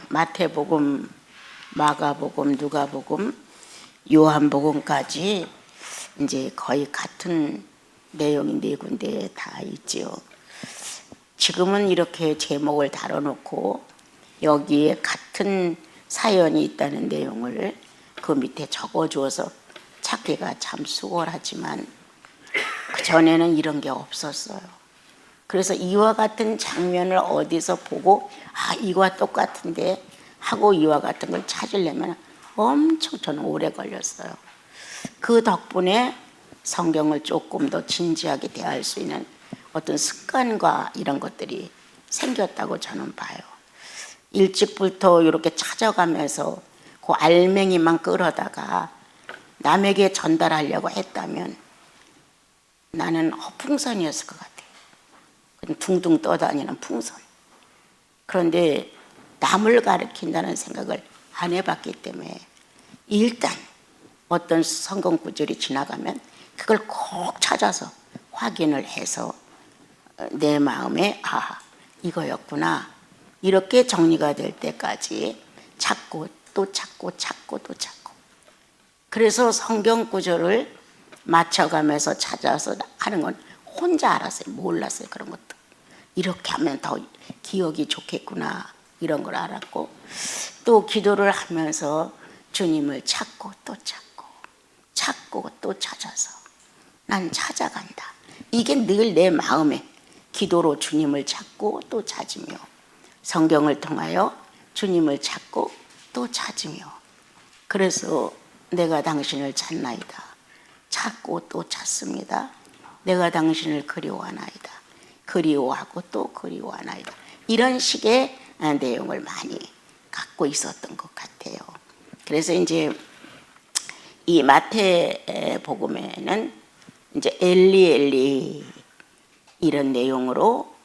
마태복음, 마가복음, 누가복음, 요한복음까지 이제 거의 같은 내용이 네 군데에 다 있지요. 지금은 이렇게 제목을 달아놓고 여기에 같은 사연이 있다는 내용을 그 밑에 적어주어서 찾기가 참 수월하지만 그전에는 이런 게 없었어요. 그래서 이와 같은 장면을 어디서 보고 이거와 똑같은데 하고 이와 같은 걸 찾으려면 엄청 저는 오래 걸렸어요. 그 덕분에 성경을 조금 더 진지하게 대할 수 있는 어떤 습관과 이런 것들이 생겼다고 저는 봐요. 일찍부터 이렇게 찾아가면서 그 알맹이만 끌어다가 남에게 전달하려고 했다면 나는 허풍선이었을 것 같아요. 둥둥 떠다니는 풍선. 그런데 남을 가르친다는 생각을 안 해봤기 때문에 일단 어떤 성경 구절이 지나가면 그걸 꼭 찾아서 확인을 해서 내 마음에 이거였구나 이렇게 정리가 될 때까지 찾고 또 찾고 찾고 또 찾고, 그래서 성경 구절을 맞춰가면서 찾아서 하는 건 혼자 알았어요. 몰랐어요. 그런 것도 이렇게 하면 더 기억이 좋겠구나 이런 걸 알았고, 또 기도를 하면서 주님을 찾고 또 찾고 찾고 또 찾아서 난 찾아간다. 이게 늘 내 마음에 기도로 주님을 찾고 또 찾으며, 성경을 통하여 주님을 찾고 또 찾으며, 그래서 내가 당신을 찾나이다. 찾고 또 찾습니다. 내가 당신을 그리워하나이다. 그리워하고 또 그리워하나이다. 이런 식의 내용을 많이 갖고 있었던 것 같아요. 그래서 이제 이 마태복음에는 이제 엘리 엘리 이런 내용으로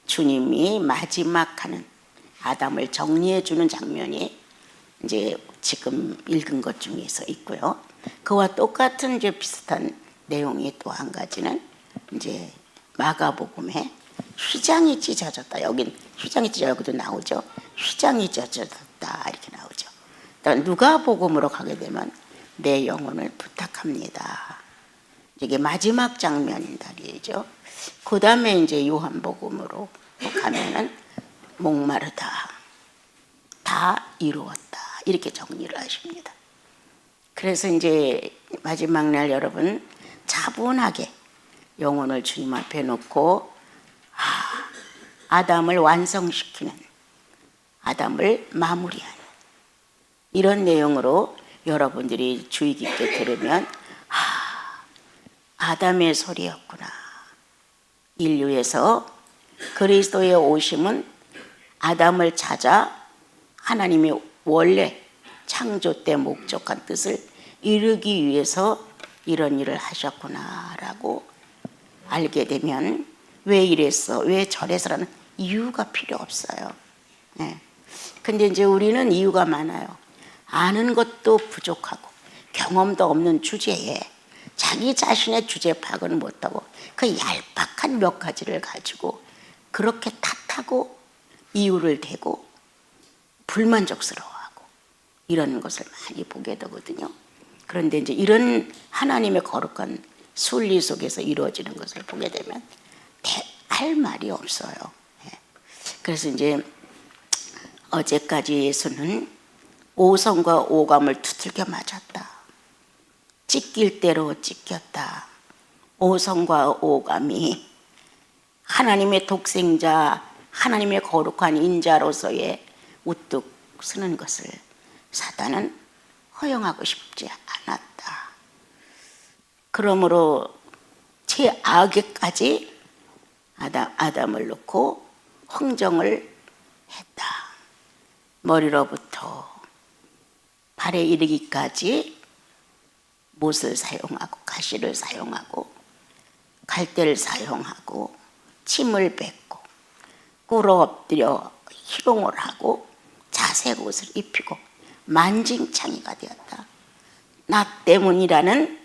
주님이 마지막 하는 아담을 정리해 주는 장면이 이제 지금 읽은 것 중에서 있고요. 그와 똑같은 이제 비슷한 내용이 또 한 가지는 이제 마가복음에 휘장이 찢어졌다. 여긴 휘장이 찢어졌다. 여기도 나오죠. 휘장이 찢어졌다 이렇게 나오죠. 누가복음으로 가게 되면 내 영혼을 부탁합니다. 이게 마지막 장면이죠. 그 다음에 이제 요한복음으로 가면은 목마르다, 다 이루었다 이렇게 정리를 하십니다. 그래서 이제 마지막 날 여러분 차분하게 영혼을 주님 앞에 놓고 아담을 완성시키는, 아담을 마무리하는 이런 내용으로 여러분들이 주의 깊게 들으면 아담의 소리였구나. 인류에서 그리스도의 오심은 아담을 찾아 하나님이 원래 창조 때 목적한 뜻을 이루기 위해서 이런 일을 하셨구나라고 알게 되면 왜 이랬어, 왜 저래서라는 이유가 필요 없어요. 근데 이제 우리는 이유가 많아요. 아는 것도 부족하고 경험도 없는 주제에 자기 자신의 주제 파악은 못하고 그 얄팍한 몇 가지를 가지고 그렇게 탓하고 이유를 대고 불만족스러워하고 이런 것을 많이 보게 되거든요. 그런데 이제 이런 하나님의 거룩한 순리 속에서 이루어지는 것을 보게 되면 할 말이 없어요. 그래서 이제 어제까지 예수는 오성과 오감을 두들겨 맞았다. 찢길 대로 찢겼다. 오성과 오감이 하나님의 독생자, 하나님의 거룩한 인자로서의 우뚝 서는 것을 사단은 허용하고 싶지 않았다. 그러므로 최악에까지 아담을 놓고 흥정을 했다. 머리로부터 발에 이르기까지 못을 사용하고 가시를 사용하고 갈대를 사용하고 침을 뱉고 꿇어 엎드려 희롱을 하고 자색 옷을 입히고 만징창이가 되었다. 나 때문이라는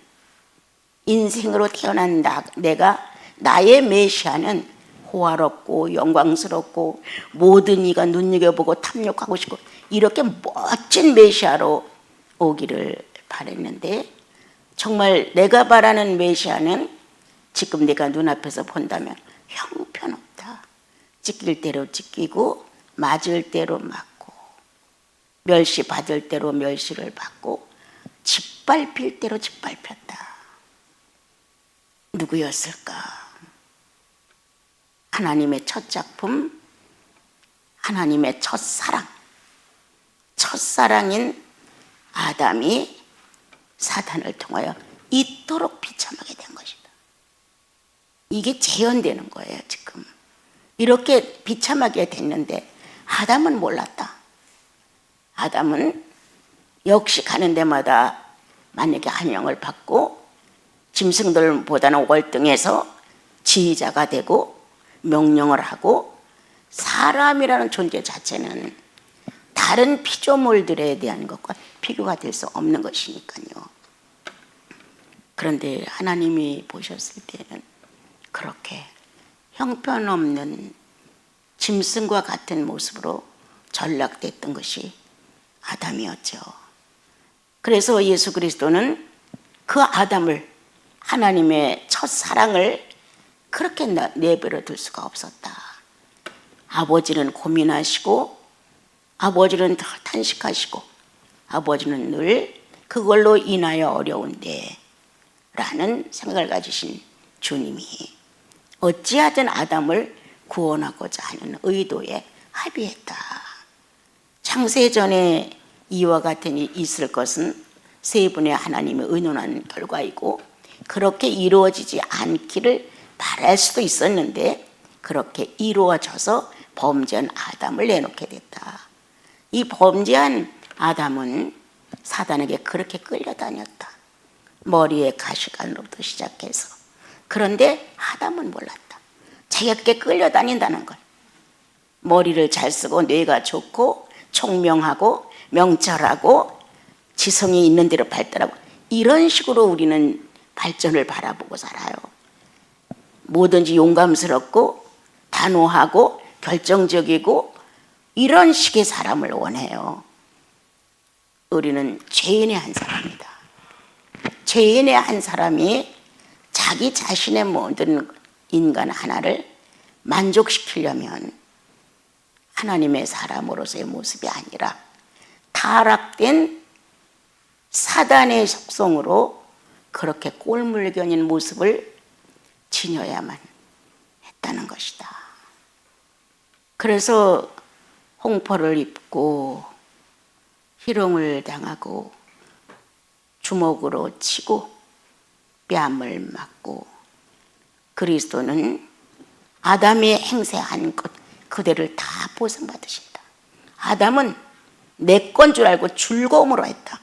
인생으로 태어난 내가 나의 메시아는 호화롭고 영광스럽고 모든 이가 눈여겨보고 탐욕하고 싶고 이렇게 멋진 메시아로 오기를 바랬는데, 정말 내가 바라는 메시아는 지금 내가 눈앞에서 본다면 형편없다. 찢길 대로 찢기고 맞을 대로 맞고 멸시받을 대로 멸시를 받고 짓밟힐 대로 짓밟혔다. 누구였을까? 하나님의 첫 작품, 하나님의 첫사랑, 첫사랑인 아담이 사탄을 통하여 이토록 비참하게 된 것이다. 이게 재현되는 거예요. 지금 이렇게 비참하게 됐는데 아담은 몰랐다. 아담은 역시 가는 데마다 만약에 한영을 받고 짐승들보다는 월등해서 지휘자가 되고 명령을 하고, 사람이라는 존재 자체는 다른 피조물들에 대한 것과 비교가 될 수 없는 것이니까요. 그런데 하나님이 보셨을 때는 그렇게 형편없는 짐승과 같은 모습으로 전락됐던 것이 아담이었죠. 그래서 예수 그리스도는 그 아담을, 하나님의 첫사랑을 그렇게 내버려 둘 수가 없었다. 아버지는 고민하시고 아버지는 탄식하시고 아버지는 늘 그걸로 인하여 어려운데 라는 생각을 가지신 주님이 어찌하든 아담을 구원하고자 하는 의도에 합의했다. 창세전에 이와 같은 일이 있을 것은 세 분의 하나님의 의논한 결과이고 그렇게 이루어지지 않기를 바랄 수도 있었는데 그렇게 이루어져서 범죄한 아담을 내놓게 됐다. 이 범죄한 아담은 사단에게 그렇게 끌려다녔다. 머리에 가시관으로부터 시작해서. 그런데 아담은 몰랐다. 자기가 그렇게 끌려다닌다는 걸. 머리를 잘 쓰고 뇌가 좋고 총명하고 명철하고 지성이 있는 대로 발달하고 이런 식으로 우리는 발전을 바라보고 살아요. 뭐든지 용감스럽고 단호하고 결정적이고 이런 식의 사람을 원해요. 우리는 죄인의 한 사람이다. 죄인의 한 사람이 자기 자신의 모든 인간 하나를 만족시키려면 하나님의 사람으로서의 모습이 아니라 타락된 사단의 속성으로 그렇게 꼴물견인 모습을 지녀야만 했다는 것이다. 그래서 홍포를 입고 희롱을 당하고 주먹으로 치고 뺨을 맞고, 그리스도는 아담이 행세한 것 그대를 다 보상받으신다. 아담은 내 건 줄 알고 즐거움으로 했다.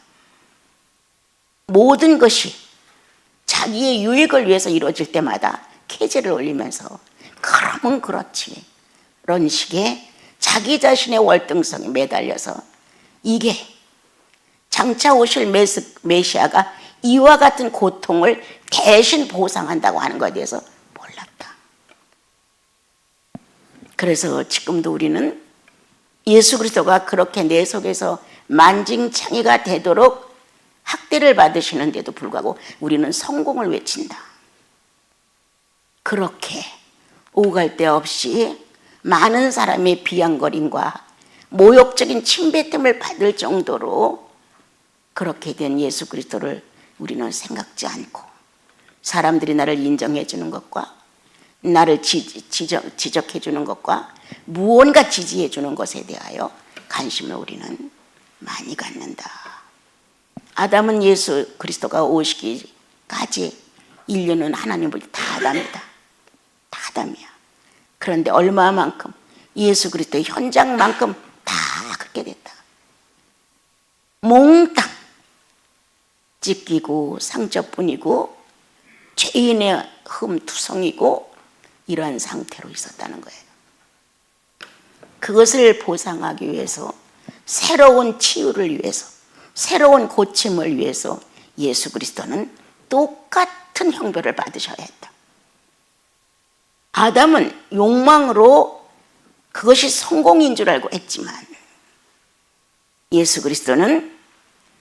모든 것이 자기의 유익을 위해서 이루어질 때마다 계제를 올리면서 그러면 그렇지 이런 식의 자기 자신의 월등성에 매달려서 이게 장차 오실 메시아가 이와 같은 고통을 대신 보상한다고 하는 것에 대해서 몰랐다. 그래서 지금도 우리는 예수 그리스도가 그렇게 내 속에서 만징창이가 되도록 학대를 받으시는데도 불구하고 우리는 성공을 외친다. 그렇게 오갈 데 없이 많은 사람의 비양거림과 모욕적인 침뱉음을 받을 정도로 그렇게 된 예수 그리스도를 우리는 생각지 않고, 사람들이 나를 인정해 주는 것과 나를 지적해 주는 것과 무언가 지지해 주는 것에 대하여 관심을 우리는 많이 갖는다. 아담은 예수 그리스도가 오시기까지 인류는 하나님을 다 아담이다. 다 아담이야. 그런데 얼마만큼 예수 그리스도의 현장만큼 다 그렇게 됐다. 몽땅 찢기고 상처뿐이고 죄인의 흠투성이고 이러한 상태로 있었다는 거예요. 그것을 보상하기 위해서, 새로운 치유를 위해서, 새로운 고침을 위해서 예수 그리스도는 똑같은 형벌을 받으셔야 했다. 아담은 욕망으로 그것이 성공인 줄 알고 했지만 예수 그리스도는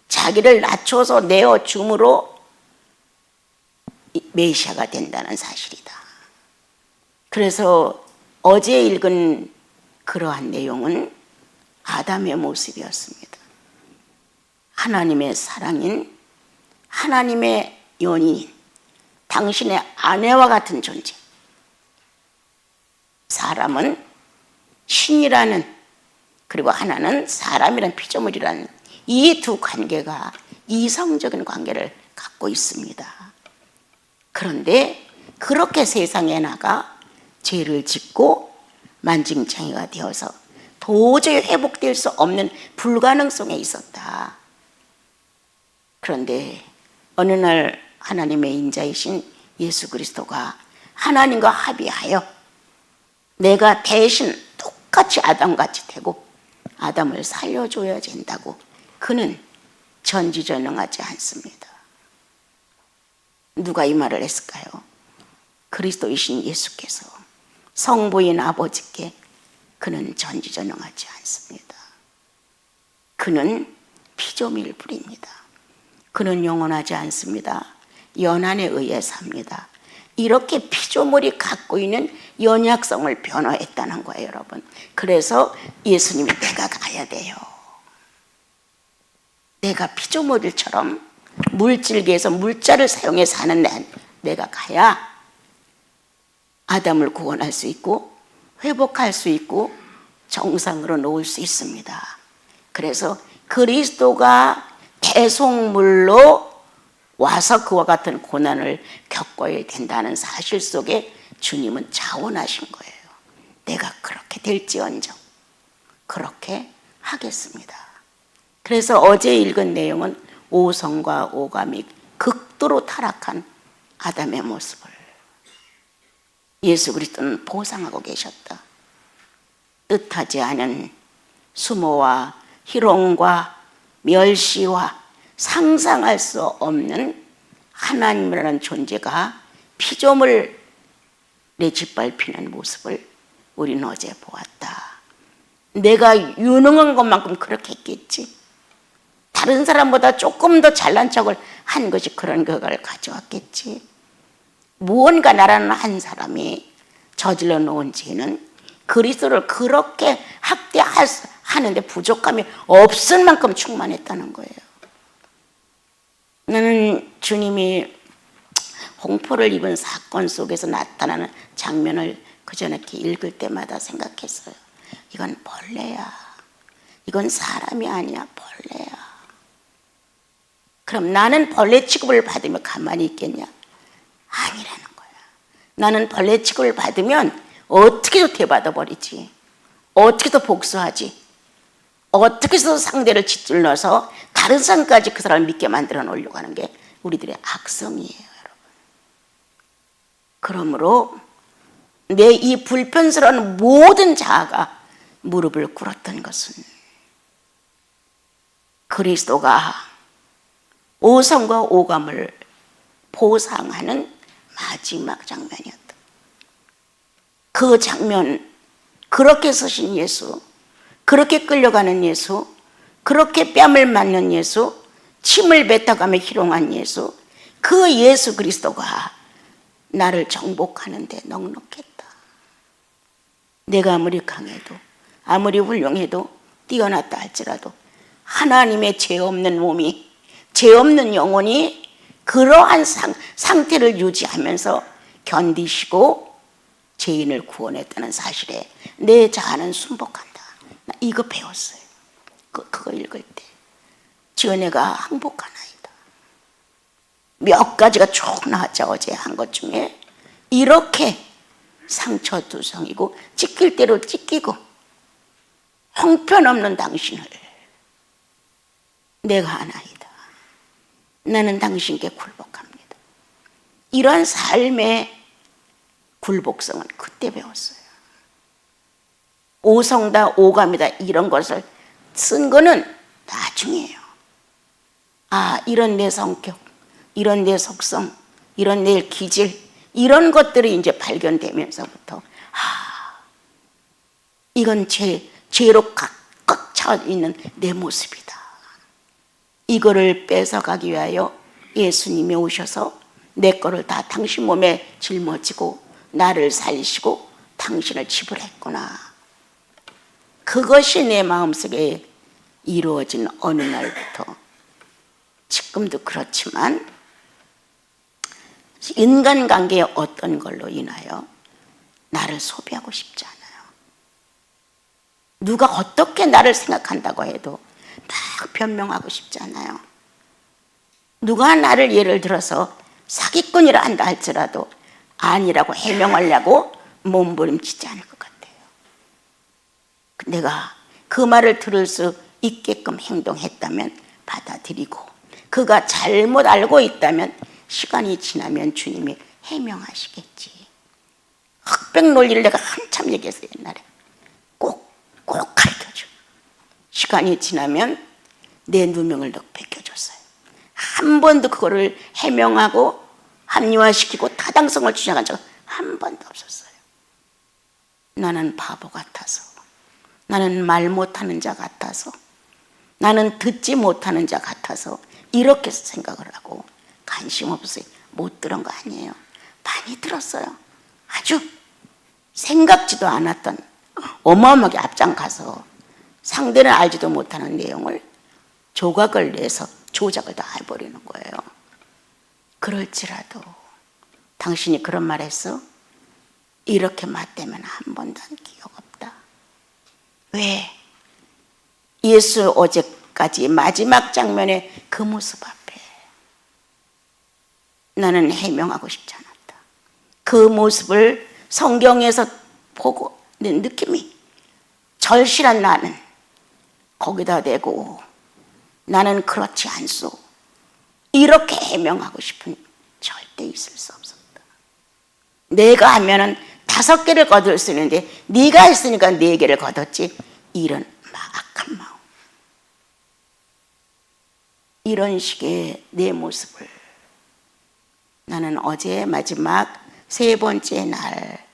자기를 낮춰서 내어줌으로 메시아가 된다는 사실이다. 그래서 어제 읽은 그러한 내용은 아담의 모습이었습니다. 하나님의 사랑인, 하나님의 연인인, 당신의 아내와 같은 존재. 사람은 신이라는, 그리고 하나는 사람이라는 피조물이라는 이 두 관계가 이성적인 관계를 갖고 있습니다. 그런데 그렇게 세상에 나가 죄를 짓고 만증창이가 되어서 도저히 회복될 수 없는 불가능성에 있었다. 그런데 어느 날 하나님의 인자이신 예수 그리스도가 하나님과 합의하여 내가 대신 똑같이 아담같이 되고 아담을 살려줘야 된다고. 그는 전지전능하지 않습니다. 누가 이 말을 했을까요? 그리스도이신 예수께서 성부인 아버지께 그는 전지전능하지 않습니다. 그는 피조물 뿐입니다. 그는 영원하지 않습니다. 연한에 의해 삽니다. 이렇게 피조물이 갖고 있는 연약성을 변화했다는 거예요, 여러분. 그래서 예수님이 내가 가야 돼요. 내가 피조물들처럼 물질계에서 물자를 사용해 사는 내가 가야 아담을 구원할 수 있고 회복할 수 있고 정상으로 놓을 수 있습니다. 그래서 그리스도가 대속물로 와서 그와 같은 고난을 겪어야 된다는 사실 속에 주님은 자원하신 거예요. 내가 그렇게 될지언정 그렇게 하겠습니다. 그래서 어제 읽은 내용은 오성과 오감이 극도로 타락한 아담의 모습을 예수 그리스도는 보상하고 계셨다. 뜻하지 않은 수모와 희롱과 멸시와 상상할 수 없는 하나님이라는 존재가 피조물에 짓밟히는 모습을 우리는 어제 보았다. 내가 유능한 것만큼 그렇게 했겠지. 다른 사람보다 조금 더 잘난 척을 한 것이 그런 결과를 가져왔겠지. 무언가 나라는 한 사람이 저질러 놓은 죄는 그리스도를 그렇게 학대하는데 부족함이 없을 만큼 충만했다는 거예요. 나는 주님이 공포를 입은 사건 속에서 나타나는 장면을 그전에 이렇게 읽을 때마다 생각했어요. 이건 벌레야. 이건 사람이 아니야. 벌레야. 그럼 나는 벌레 취급을 받으면 가만히 있겠냐? 아니라는 거야. 나는 벌레 취급을 받으면 어떻게든 대받아 버리지. 어떻게든 복수하지. 어떻게든 상대를 짓눌러서 다른 사람까지 그 사람을 믿게 만들어 놓으려고 하는 게 우리들의 악성이에요, 여러분. 그러므로 내 이 불편스러운 모든 자아가 무릎을 꿇었던 것은 그리스도가 오성과 오감을 보상하는 마지막 장면이었다. 그 장면, 그렇게 서신 예수, 그렇게 끌려가는 예수, 그렇게 뺨을 맞는 예수, 침을 뱉어가며 희롱한 예수, 그 예수 그리스도가 나를 정복하는데 넉넉했다. 내가 아무리 강해도, 아무리 훌륭해도, 뛰어났다 할지라도 하나님의 죄 없는 몸이, 죄 없는 영혼이 그러한 상태를 유지하면서 견디시고 죄인을 구원했다는 사실에 내 자아는 순복한다. 나 이거 배웠어요. 그거 읽을 때. 지은혜가 항복한 아이다. 몇 가지가 쭉 나왔죠. 어제 한 것 중에. 이렇게 상처두성이고 찢길 대로 찢기고 형편없는 당신을 내가 아나이다. 나는 당신께 굴복합니다. 이러한 삶의 굴복성은 그때 배웠어요. 오성다 오감이다 이런 것을 쓴 거는 나중이에요. 아, 이런 내 성격, 이런 내 속성, 이런 내 기질, 이런 것들이 이제 발견되면서부터 이건 죄로 꽉 차 있는 내 모습이다. 이거를 뺏어가기 위하여 예수님이 오셔서 내 거를 다 당신 몸에 짊어지고 나를 살리시고 당신을 지불했구나. 그것이 내 마음속에 이루어진 어느 날부터, 지금도 그렇지만 인간관계의 어떤 걸로 인하여 나를 소비하고 싶지 않아요. 누가 어떻게 나를 생각한다고 해도 막 변명하고 싶지 않아요. 누가 나를 예를 들어서 사기꾼이라 한다 할지라도 아니라고 해명하려고 몸부림치지 않을 것 같아요. 내가 그 말을 들을 수 있게끔 행동했다면 받아들이고, 그가 잘못 알고 있다면 시간이 지나면 주님이 해명하시겠지. 흑백 논리를 내가 한참 얘기했어요. 옛날에 꼭 가르쳐줘. 시간이 지나면 내 누명을 너 벗겨줬어요. 한 번도 그거를 해명하고 합리화시키고 타당성을 주장한 적 한 번도 없었어요. 나는 바보 같아서, 나는 말 못하는 자 같아서, 나는 듣지 못하는 자 같아서 이렇게 생각을 하고 관심 없어요. 못 들은 거 아니에요. 많이 들었어요. 아주 생각지도 않았던 어마어마하게 앞장가서 상대는 알지도 못하는 내용을 조각을 내서 조작을 다 해버리는 거예요. 그럴지라도 당신이 그런 말 했어? 이렇게 맞대면 한 번도 한 기억 없다. 왜? 예수 어제까지 마지막 장면의 그 모습 앞에 나는 해명하고 싶지 않았다. 그 모습을 성경에서 보고 내 느낌이, 절실한 나는 거기다 대고 나는 그렇지 않소, 이렇게 해명하고 싶은 절대 있을 수 없었다. 내가 하면은 5개를 거둘 수 있는데 네가 했으니까 4개를 거뒀지. 이런 악한 마음, 이런 식의 내 모습을 나는 어제 마지막 3번째 날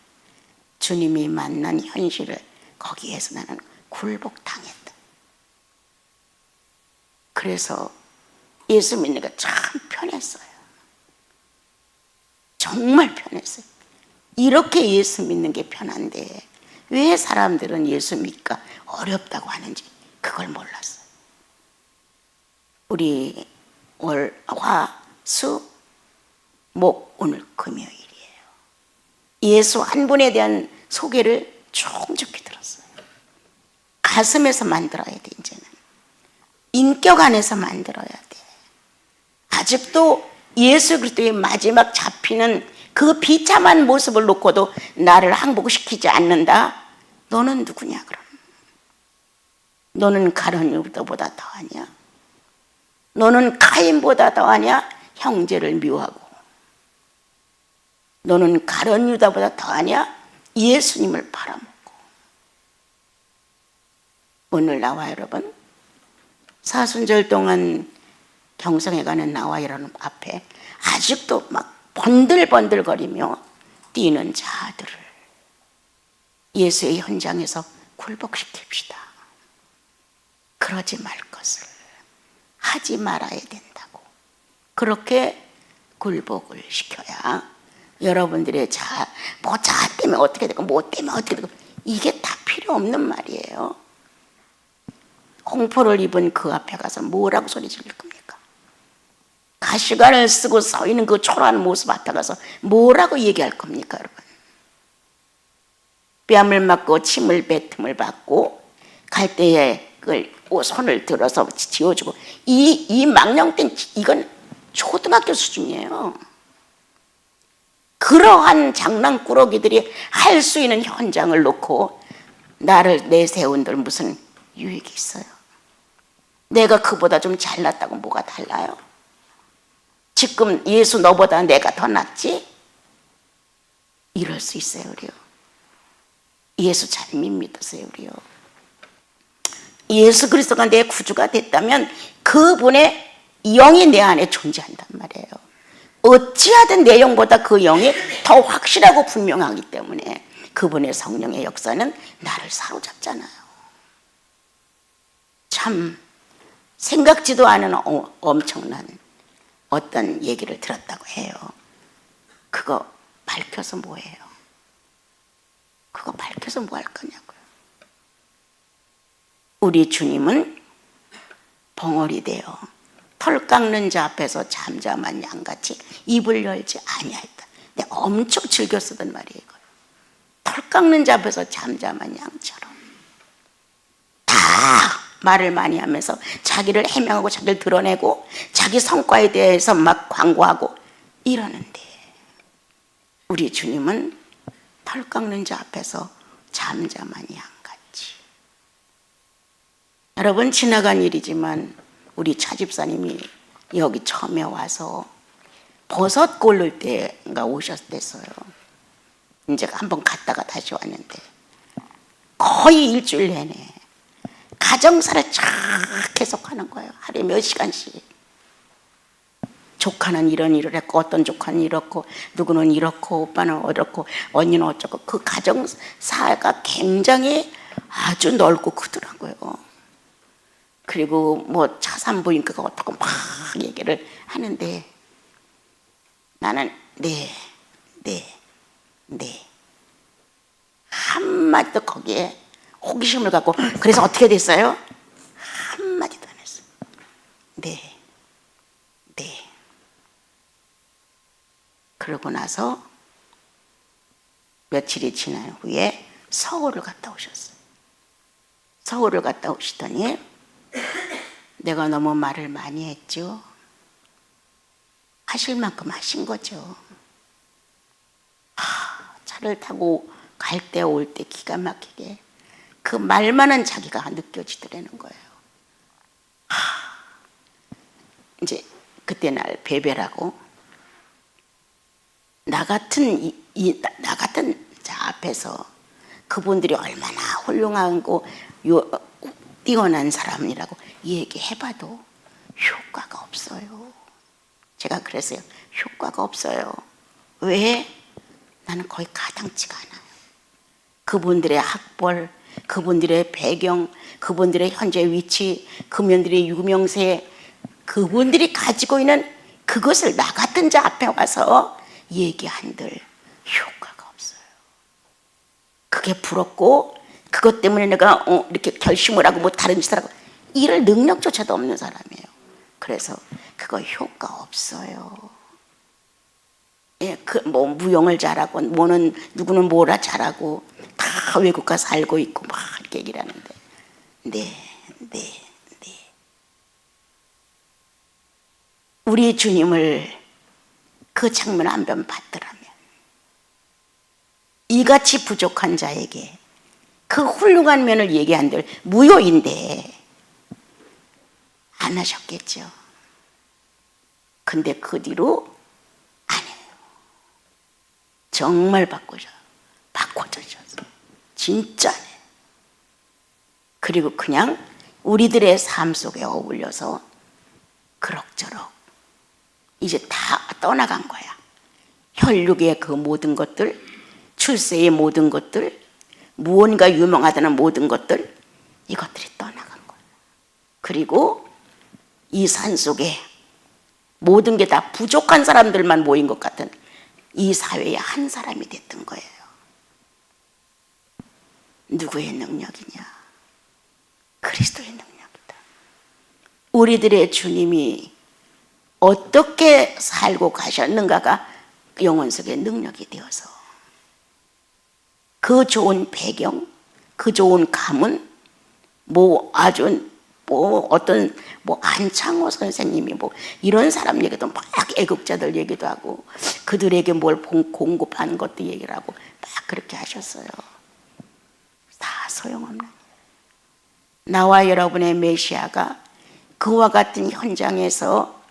주님이 만난 현실을, 거기에서 나는 굴복당했다. 그래서 예수 믿는 게 참 편했어요. 정말 편했어요. 이렇게 예수 믿는 게 편한데 왜 사람들은 예수 믿기가 어렵다고 하는지 그걸 몰랐어요. 우리 월, 화, 수, 목, 오늘 금요일이에요. 예수 한 분에 대한 소개를 충족히 들었어요. 가슴에서 만들어야 돼. 이제는 인격 안에서 만들어야 돼. 아직도 예수 그리스도의 마지막 잡히는 그 비참한 모습을 놓고도 나를 항복시키지 않는다. 너는 누구냐 그럼? 너는 가룟 유다보다 더하냐? 너는 가인보다 더하냐? 형제를 미워하고. 너는 가룟 유다보다 더하냐? 예수님을 팔아먹고. 오늘 나와 여러분, 사순절 동안 경성에 가는 나와 여러분 앞에 아직도 막 번들번들거리며 뛰는 자들을 예수의 현장에서 굴복시킵시다. 그러지 말 것을 하지 말아야 된다고. 그렇게 굴복을 시켜야 여러분들의 자 때문에 어떻게 되고 뭐 때문에 어떻게 되고, 이게 다 필요 없는 말이에요. 공포를 입은 그 앞에 가서 뭐라고 소리 지를 겁니까? 가시관을 쓰고 서 있는 그 초라한 모습 앞에 가서 뭐라고 얘기할 겁니까, 여러분? 뺨을 맞고 침을 뱉음을 받고 갈대에 손을 들어서 지어주고, 이 망령된, 이건 초등학교 수준이에요. 그러한 장난꾸러기들이 할 수 있는 현장을 놓고 나를 내세운들 무슨 유익이 있어요? 내가 그보다 좀 잘났다고 뭐가 달라요? 지금 예수 너보다 내가 더 낫지? 이럴 수 있어요, 우리요. 예수 잘 믿으세요, 우리요. 예수 그리스도가 내 구주가 됐다면 그분의 영이 내 안에 존재한단 말이에요. 어찌하든 내 영보다 그 영이 더 확실하고 분명하기 때문에 그분의 성령의 역사는 나를 사로잡잖아요. 참 생각지도 않은 엄청난 어떤 얘기를 들었다고 해요. 그거 밝혀서 뭐해요? 그거 밝혀서 뭐 할 거냐고요. 우리 주님은 벙어리 되어 털 깎는 자 앞에서 잠잠한 양같이 입을 열지 아니하였다. 근데 엄청 즐겨 쓰던 말이에요. 털 깎는 자 앞에서 잠잠한 양처럼 다 말을 많이 하면서 자기를 해명하고 자기를 드러내고 자기 성과에 대해서 막 광고하고 이러는데, 우리 주님은 털 깎는 자 앞에서 잠잠한 양같이. 여러분, 지나간 일이지만 우리 차집사님이 여기 처음에 와서 버섯 고를 때가 오셨댔어요. 이제 한번 갔다가 다시 왔는데 거의 일주일 내내 가정사를 쫙 계속하는 거예요. 하루에 몇 시간씩. 조카는 이런 일을 했고, 어떤 조카는 이렇고, 누구는 이렇고, 오빠는 어떻고, 언니는 어쩌고. 그 가정사가 굉장히 아주 넓고 크더라고요. 그리고 뭐 차산부인과가 어떻고 막 얘기를 하는데 나는 네 한마디도 거기에 호기심을 갖고, 그래서 어떻게 됐어요? 한마디도 안 했어요. 네. 그러고 나서 며칠이 지난 후에 서울을 갔다 오셨어요. 서울을 갔다 오시더니 내가 너무 말을 많이 했죠. 하실 만큼 하신 거죠. 차를 타고 갈 때 올 때 기가 막히게 그 말만은 자기가 느껴지더라는 거예요. 이제 그때 날 배배라고 나 같은 자 앞에서 그분들이 얼마나 훌륭하고 뛰어난 사람이라고 얘기해봐도 효과가 없어요. 제가 그랬어요. 효과가 없어요. 왜? 나는 거의 가당치가 않아요. 그분들의 학벌, 그분들의 배경, 그분들의 현재 위치, 그분들의 유명세, 그분들이 가지고 있는 그것을 나 같은 자 앞에 와서 얘기한들 효과가 없어요. 그게 부럽고 그것 때문에 내가 이렇게 결심을 하고 뭐 다른 짓을 하고 이럴 능력조차도 없는 사람이에요. 그래서 그거 효과 없어요. 예, 그 뭐 무용을 잘하고 뭐는 누구는 뭐라 잘하고 다 외국 가서 살고 있고 막 이렇게 얘기를 하는데 네. 우리 주님을 그 장면 한 번 봤더라면 이같이 부족한 자에게 그 훌륭한 면을 얘기한들 무효인데 안 하셨겠죠. 근데 그 뒤로 안 해요. 정말 바꿔주셨어요. 진짜네. 그리고 그냥 우리들의 삶 속에 어울려서 그럭저럭 이제 다 떠나간 거야. 혈육의 그 모든 것들, 출세의 모든 것들, 무언가 유명하다는 모든 것들, 이것들이 떠나간 거야. 그리고 이 산속에 모든 게 다 부족한 사람들만 모인 것 같은 이 사회의 한 사람이 됐던 거예요. 누구의 능력이냐? 그리스도의 능력이다. 우리들의 주님이 어떻게 살고 가셨는가가 영혼 속의 능력이 되어서 그 좋은 배경, 그 좋은 가문, 뭐 아주 뭐 어떤 뭐 안창호 선생님이 뭐 이런 사람 얘기도 막 애국자들 얘기도 하고 그들에게 뭘 공급하는 것도 얘기를 하고 막 그렇게 하셨어요. 다 소용없는 나와 여러분의 메시아가 그와 같은 현장에서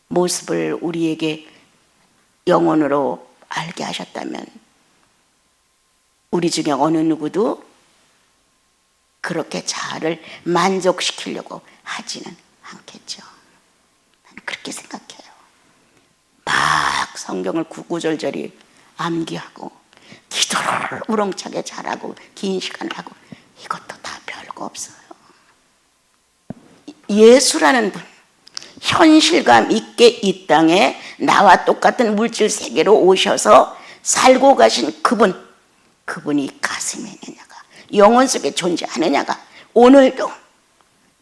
모습을 우리에게 영혼으로 알게 하셨다면 우리 중에 어느 누구도 그렇게 자아를 만족시키려고 하지는 않겠죠. 나는 그렇게 생각해요. 막 성경을 구구절절히 암기하고 기도를 우렁차게 잘하고 긴 시간 하고 이것도 다 별거 없어요. 예수라는 분, 현실감 있게 이 땅에 나와 똑같은 물질 세계로 오셔서 살고 가신 그분이 가슴에 있느냐가, 영혼 속에 존재하느냐가, 오늘도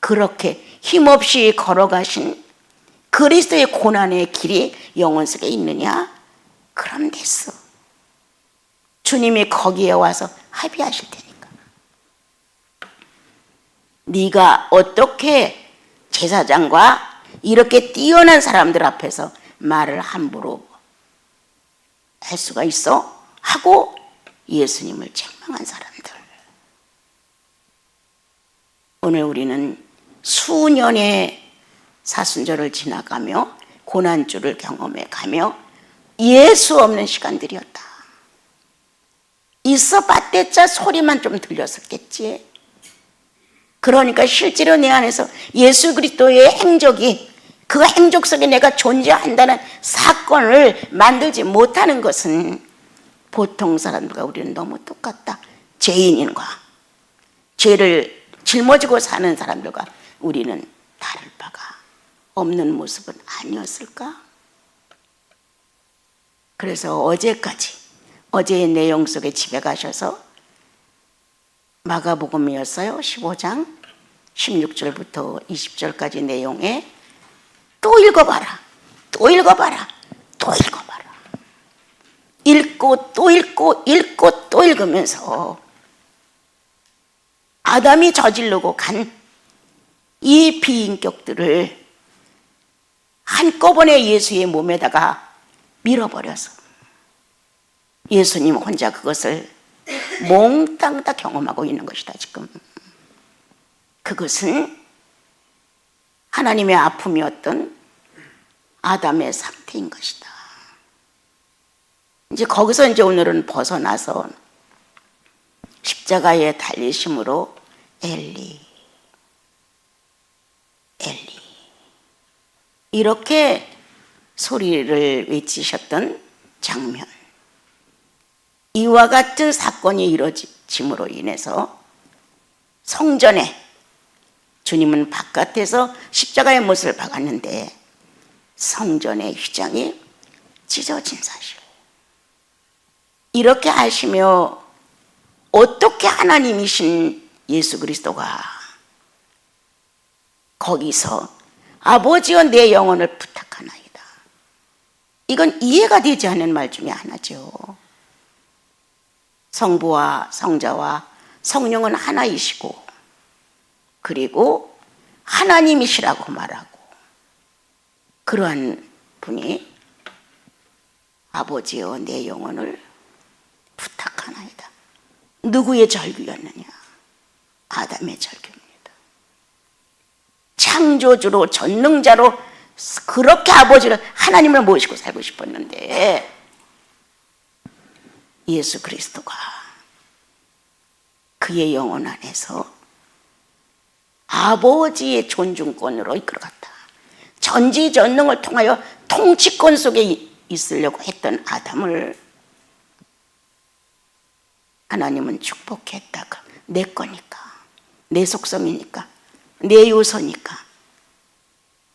그렇게 힘없이 걸어가신 그리스도의 고난의 길이 영혼 속에 있느냐? 그럼 됐어. 주님이 거기에 와서 합의하실 테니까. 네가 어떻게 제사장과 이렇게 뛰어난 사람들 앞에서 말을 함부로 할 수가 있어? 하고 예수님을 책망한 사람들. 오늘 우리는 수년의 사순절을 지나가며 고난주를 경험해 가며 예수 없는 시간들이었다. 있어 봤댔자 소리만 좀 들렸었겠지. 그러니까 실제로 내 안에서 예수 그리스도의 행적이, 그 행적 속에 내가 존재한다는 사건을 만들지 못하는 것은 보통 사람들과 우리는 너무 똑같다. 죄인인과 죄를 짊어지고 사는 사람들과 우리는 다를 바가 없는 모습은 아니었을까? 그래서 어제의 내용 속에 집에 가셔서 마가복음이었어요. 15장 16절부터 20절까지 내용에 또 읽어봐라. 또 읽어봐라. 또 읽어봐라. 읽고 또 읽고 읽고 또 읽으면서 아담이 저지르고 간 이 비인격들을 한꺼번에 예수의 몸에다가 밀어버려서 예수님 혼자 그것을 몽땅 다 경험하고 있는 것이다. 지금 그것은 하나님의 아픔이었던 아담의 상태인 것이다. 이제 거기서 오늘은 벗어나서 십자가의 달리심으로 엘리 이렇게 소리를 외치셨던 장면, 이와 같은 사건이 이루어짐으로 인해서 성전에 주님은 바깥에서 십자가의 못을 박았는데 성전의 휘장이 찢어진 사실, 이렇게 하시며 어떻게 하나님이신 예수 그리스도가 거기서 아버지여 내 영혼을 부탁하나이다, 이건 이해가 되지 않는 말 중에 하나죠. 성부와 성자와 성령은 하나이시고 그리고 하나님이시라고 말하고, 그러한 분이 아버지여 내 영혼을 부탁하나이다. 누구의 절규였느냐? 아담의 절규입니다. 창조주로 전능자로 그렇게 아버지를, 하나님을 모시고 살고 싶었는데 예수 그리스도가 그의 영혼 안에서 아버지의 존중권으로 이끌어갔다. 전지전능을 통하여 통치권 속에 있으려고 했던 아담을 하나님은 축복했다가, 내 거니까, 내 속성이니까, 내 요소니까.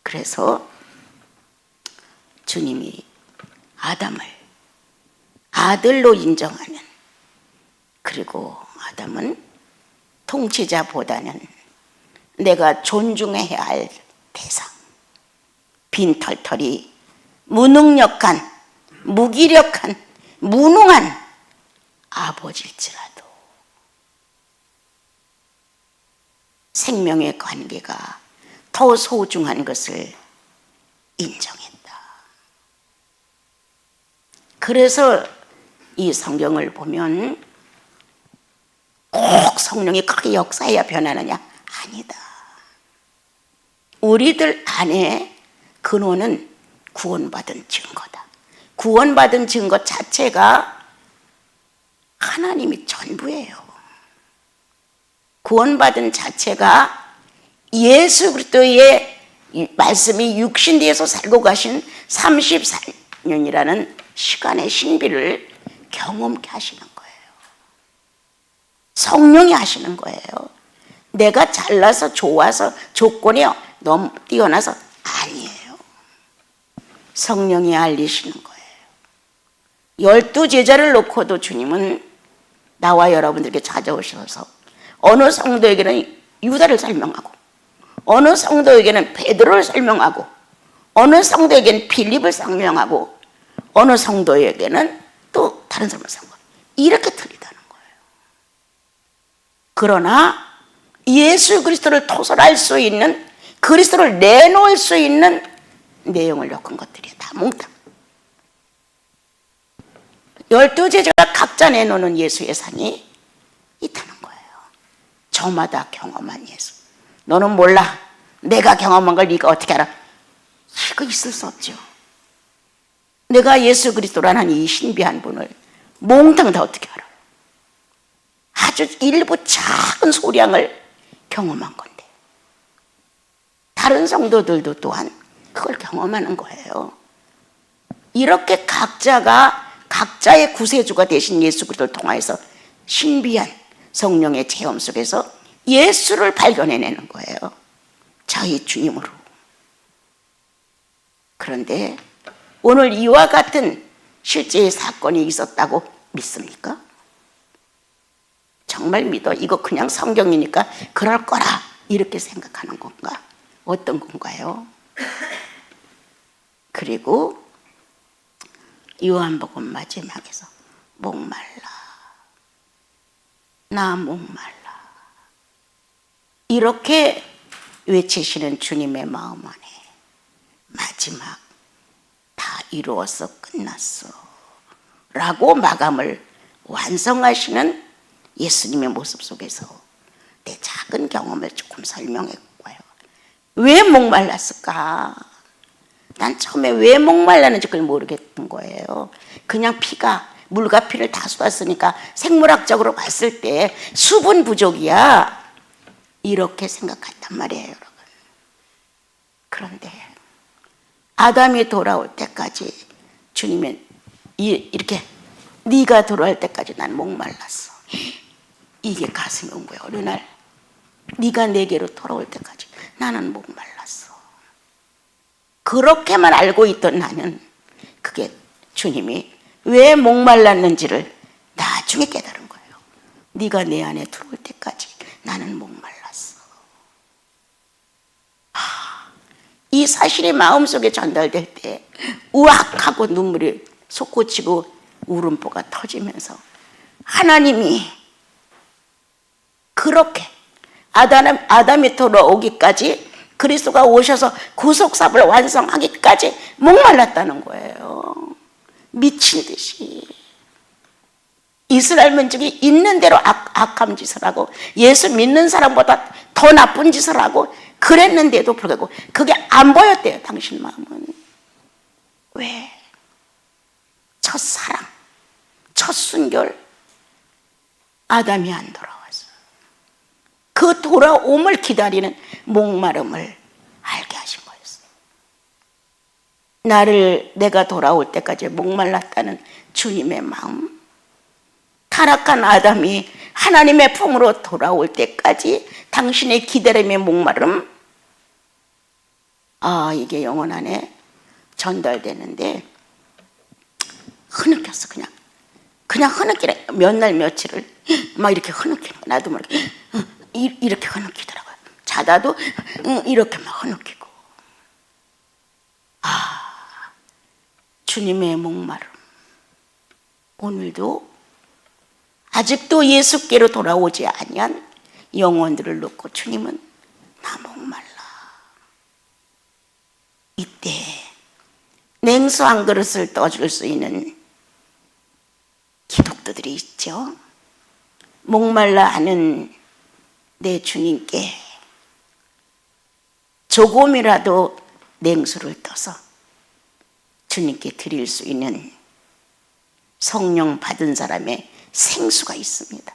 그래서 주님이 아담을 아들로 인정하는, 그리고 아담은 통치자보다는 내가 존중해야 할 대상, 빈털털이 무능력한, 무기력한, 무능한 아버지일지라도 생명의 관계가 더 소중한 것을 인정했다. 그래서 이 성경을 보면 꼭 성령이 그렇게 역사해야 변하느냐? 아니다. 우리들 안에 근원은 구원받은 증거다. 구원받은 증거 자체가 하나님이 전부예요. 구원받은 자체가 예수 그리스도의 말씀이 육신되어서 살고 가신 34년이라는 시간의 신비를 경험케 하시는 거예요. 성령이 하시는 거예요. 내가 잘나서 좋아서 조건이 너무 뛰어나서 아니에요. 성령이 알리시는 거예요. 12제자를 놓고도 주님은 나와 여러분들에게 찾아오셔서 어느 성도에게는 유다를 설명하고, 어느 성도에게는 베드로를 설명하고, 어느 성도에게는 빌립을 설명하고, 어느 성도에게는 또 다른 사람을 설명하고, 이렇게 틀리다는 거예요. 그러나 예수 그리스도를 토설할 수 있는, 그리스도를 내놓을 수 있는 내용을 엮은 것들이 다 몽땅. 12제자가 각자 내놓는 예수의 상이 있다는 거예요. 저마다 경험한 예수. 너는 몰라. 내가 경험한 걸 네가 어떻게 알아? 이거 있을 수 없죠. 내가 예수 그리스도라는 이 신비한 분을 몽땅 다 어떻게 알아? 아주 일부 작은 소량을 경험한 건데, 다른 성도들도 또한 그걸 경험하는 거예요. 이렇게 각자가 각자의 구세주가 되신 예수 그리스도를 통하여서 신비한 성령의 체험 속에서 예수를 발견해내는 거예요. 자기 주님으로. 그런데 오늘 이와 같은 실제의 사건이 있었다고 믿습니까? 정말 믿어? 이거 그냥 성경이니까 그럴 거라 이렇게 생각하는 건가? 어떤 건가요? 그리고 요한복음 마지막에서 목말라, 나 목말라, 이렇게 외치시는 주님의 마음 안에 마지막 다 이루어서 끝났어 라고 마감을 완성하시는 예수님의 모습 속에서 내 작은 경험을 조금 설명해 볼까요? 왜 목말랐을까? 난 처음에 왜 목말랐는지 그걸 모르겠던 거예요. 그냥 피가, 물과 피를 다 쏟았으니까 생물학적으로 봤을 때 수분 부족이야, 이렇게 생각했단 말이에요, 여러분. 그런데 아담이 돌아올 때까지 주님은 이렇게 네가 돌아올 때까지 난 목말랐어. 이게 가슴이 온 거야. 어느 날 네가 내게로 돌아올 때까지 나는 목말랐어. 그렇게만 알고 있던 나는 그게 주님이 왜 목말랐는지를 나중에 깨달은 거예요. 네가 내 안에 들어올 때까지 나는 목말랐어. 이 사실이 마음속에 전달될 때 우악하고 눈물이 솟구치고 울음보가 터지면서 하나님이 그렇게 아담이 돌아오기까지, 그리스도가 오셔서 구속사업을 완성하기까지 목말랐다는 거예요. 미친 듯이 이스라엘 민족이 있는 대로 악한 짓을 하고 예수 믿는 사람보다 더 나쁜 짓을 하고 그랬는데도 불구하고 그게 안 보였대요. 당신 마음은. 왜? 첫사랑, 첫 순결 아담이 안 돌아와서 그 돌아옴을 기다리는 목마름을 알게 하신 거였어요. 내가 돌아올 때까지 목말랐다는 주님의 마음, 타락한 아담이 하나님의 품으로 돌아올 때까지 당신의 기다림의 목마름, 이게 영혼 안에 전달되는데 흐느꼈어. 그냥 흐느끼래. 몇 날 며칠을 막 이렇게 흐느끼는 거. 나도 모르게 이렇게 흐느끼더라고요. 자다도 이렇게 막 흐느끼고. 주님의 목마름. 오늘도 아직도 예수께로 돌아오지 아니한 영혼들을 놓고 주님은 나 목말라. 이때 냉수 한 그릇을 떠줄 수 있는 기독도들이 있죠. 목말라 하는 내 주님께 조금이라도 냉수를 떠서 주님께 드릴 수 있는 성령 받은 사람의 생수가 있습니다.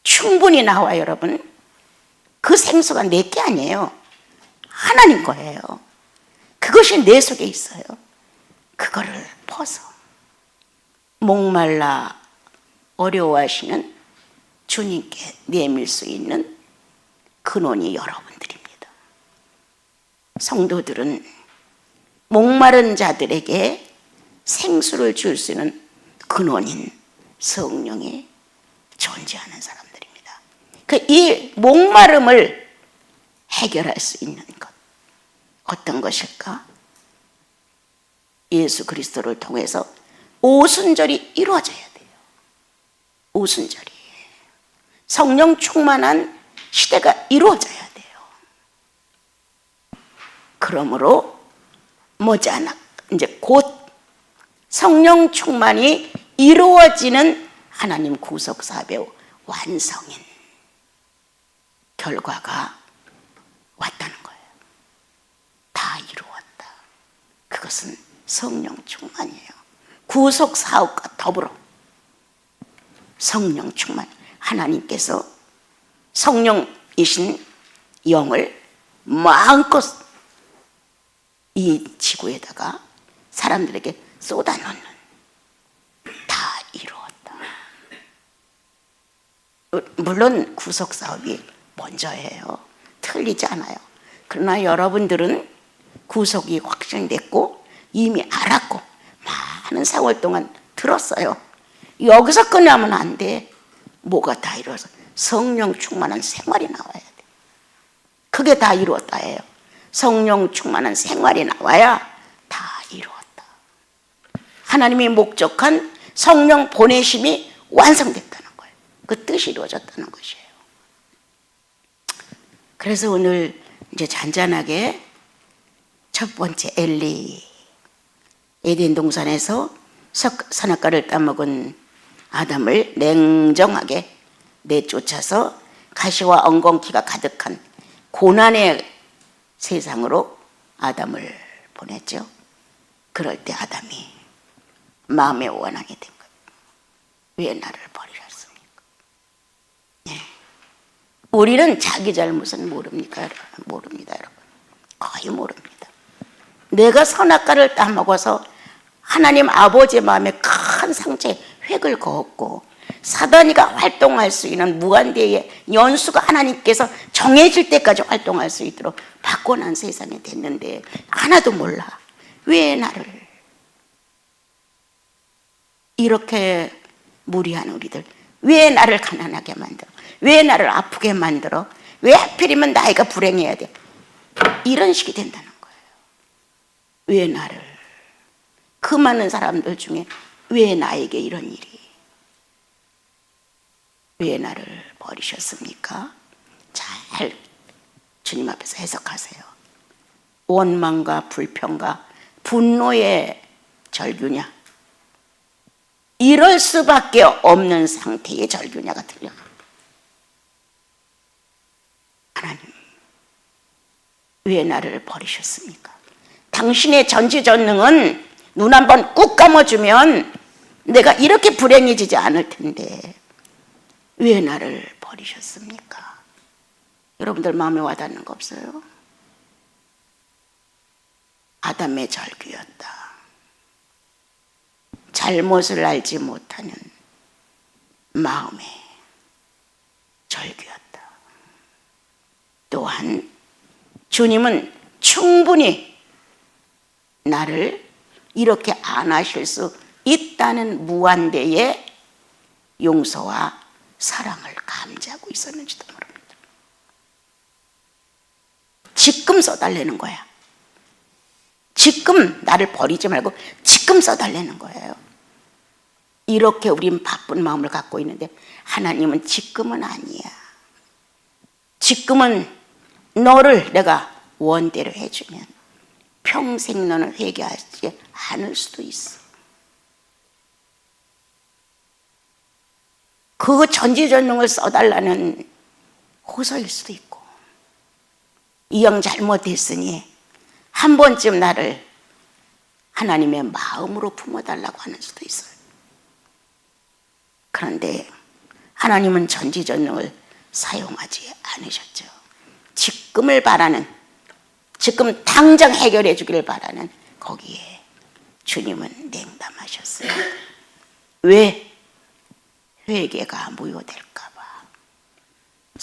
충분히 나와. 여러분, 그 생수가 내 게 아니에요. 하나님 거예요. 그것이 내 속에 있어요. 그거를 퍼서 목말라 어려워하시는 주님께 내밀 수 있는 근원이 여러분들입니다. 성도들은 목마른 자들에게 생수를 줄 수 있는 근원인 성령이 존재하는 사람들입니다. 이 목마름을 해결할 수 있는 것, 어떤 것일까? 예수 그리스도를 통해서 오순절이 이루어져야 돼요. 오순절이. 성령 충만한 시대가 이루어져야 돼요. 그러므로 머지않아 이제 곧 성령 충만이 이루어지는 하나님 구속 사업의 완성인 결과가 왔다는 거예요. 다 이루었다. 그것은 성령 충만이에요. 구속 사업과 더불어 성령 충만. 하나님께서 성령이신 영을 마음껏 이 지구에다가 사람들에게 쏟아놓는, 다 이루었다. 물론 구속 사업이 먼저예요. 틀리지 않아요. 그러나 여러분들은 구속이 확정됐고 이미 알았고 많은 세월 동안 들었어요. 여기서 끝나면 안 돼. 뭐가 다 이루어서 성령 충만한 생활이 나와야 돼. 그게 다 이루었다예요. 성령 충만한 생활이 나와야 다 이루었다. 하나님이 목적한 성령 보내심이 완성됐다는 거예요. 그 뜻이 이루어졌다는 것이에요. 그래서 오늘 이제 잔잔하게 첫 번째 엘리, 에덴 동산에서 선악과를 따먹은 아담을 냉정하게 내쫓아서 가시와 엉겅퀴가 가득한 고난의 세상으로 아담을 보냈죠. 그럴 때 아담이 마음의 원앙이 된 거예요. 왜 나를 버리셨습니까? 네. 우리는 자기 잘못은 모릅니까, 여러분? 모릅니다, 여러분. 거의 모릅니다. 내가 선악과를 따먹어서 하나님 아버지의 마음에 큰 상처에 획을 그었고 사단이가 활동할 수 있는 무한대의 연수가 하나님께서 정해질 때까지 활동할 수 있도록 바꿔난 세상이 됐는데 하나도 몰라. 왜 나를 이렇게 무리한 우리들, 왜 나를 가난하게 만들어? 왜 나를 아프게 만들어? 왜 하필이면 나이가 불행해야 돼? 이런 식이 된다는 거예요. 왜 나를? 그 많은 사람들 중에 왜 나에게 이런 일이? 왜 나를 버리셨습니까? 잘 주님 앞에서 해석하세요. 원망과 불평과 분노의 절규냐? 이럴 수밖에 없는 상태의 절규냐가 들려. 하나님, 왜 나를 버리셨습니까? 당신의 전지전능은 눈 한번 꾹 감아주면 내가 이렇게 불행해지지 않을 텐데 왜 나를 버리셨습니까? 여러분들 마음에 와닿는 거 없어요? 아담의 절규였다. 잘못을 알지 못하는 마음의 절규였다. 또한 주님은 충분히 나를 이렇게 안아실 수 있다는 무한대의 용서와 사랑을 감지하고 있었는지도 모릅니다. 지금 써달라는 거야. 지금 나를 버리지 말고 지금 써달라는 거예요. 이렇게 우린 바쁜 마음을 갖고 있는데 하나님은 지금은 아니야. 지금은 너를 내가 원대로 해주면 평생 너는 회개하지 않을 수도 있어. 그 전지전능을 써달라는 호소일 수도 있고, 이 형 잘못했으니 한 번쯤 나를 하나님의 마음으로 품어달라고 하는 수도 있어요. 그런데 하나님은 전지전능을 사용하지 않으셨죠. 지금을 바라는, 지금 당장 해결해 주기를 바라는 거기에 주님은 냉담하셨어요. 왜? 회개가 무효될까 봐.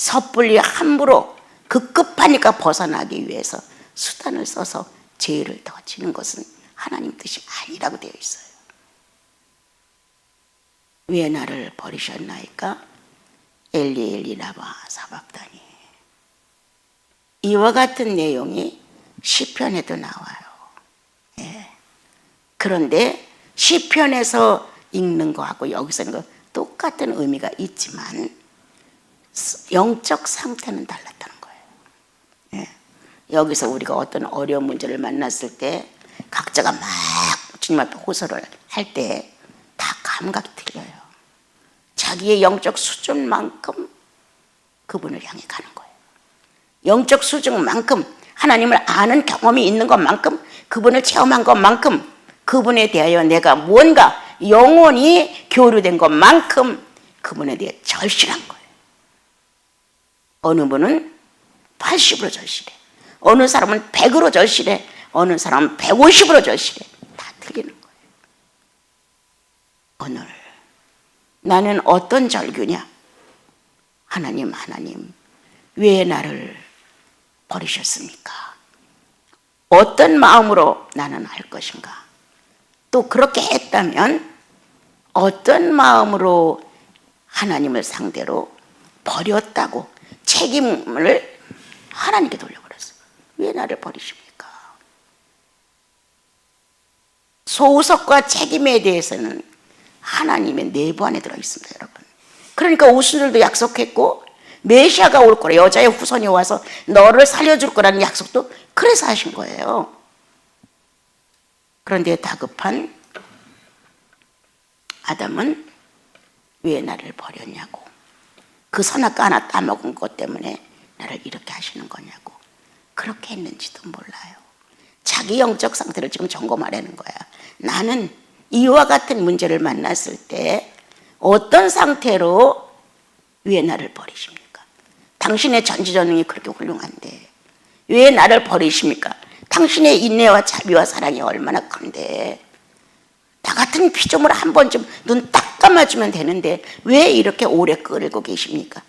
섣불리 함부로 급급하니까 벗어나기 위해서 수단을 써서 죄를 더 지는 것은 하나님 뜻이 아니라고 되어 있어요. 왜 나를 버리셨나이까? 엘리 엘리 라마 사박다니. 이와 같은 내용이 시편에도 나와요. 예. 그런데 시편에서 읽는 거하고 여기서 읽는 거 똑같은 의미가 있지만 영적 상태는 달랐다는 거예요. 예. 여기서 우리가 어떤 어려운 문제를 만났을 때 각자가 막 주님 앞에 호소를 할 때 다 감각이 틀려요. 자기의 영적 수준만큼 그분을 향해 가는 거예요. 영적 수준만큼 하나님을 아는 경험이 있는 것만큼 그분을 체험한 것만큼 그분에 대하여 내가 무언가 영혼이 교류된 것만큼 그분에 대해 절실한 거예요. 어느 분은 80으로 절실해. 어느 사람은 100으로 절실해. 어느 사람은 150으로 절실해. 다 틀리는 거예요. 오늘 나는 어떤 절규냐? 하나님 왜 나를 버리셨습니까? 어떤 마음으로 나는 할 것인가? 또 그렇게 했다면 어떤 마음으로 하나님을 상대로 버렸다고 책임을 하나님께 돌려버렸어요. 왜 나를 버리십니까? 소속과 책임에 대해서는 하나님의 내부 안에 들어있습니다, 여러분. 그러니까 우순들도 약속했고 메시아가 올 거라, 여자의 후손이 와서 너를 살려줄 거라는 약속도 그래서 하신 거예요. 그런데 다급한 아담은 왜 나를 버렸냐고, 그 선악과 하나 따먹은 것 때문에 나를 이렇게 하시는 거냐고 그렇게 했는지도 몰라요. 자기 영적 상태를 지금 점검하려는 거야. 나는 이와 같은 문제를 만났을 때 어떤 상태로 왜 나를 버리십니까? 당신의 전지전능이 그렇게 훌륭한데 왜 나를 버리십니까? 당신의 인내와 자비와 사랑이 얼마나 큰데 나 같은 피조물 한 번쯤 눈 딱 감아주면 되는데 왜 이렇게 오래 끌고 계십니까?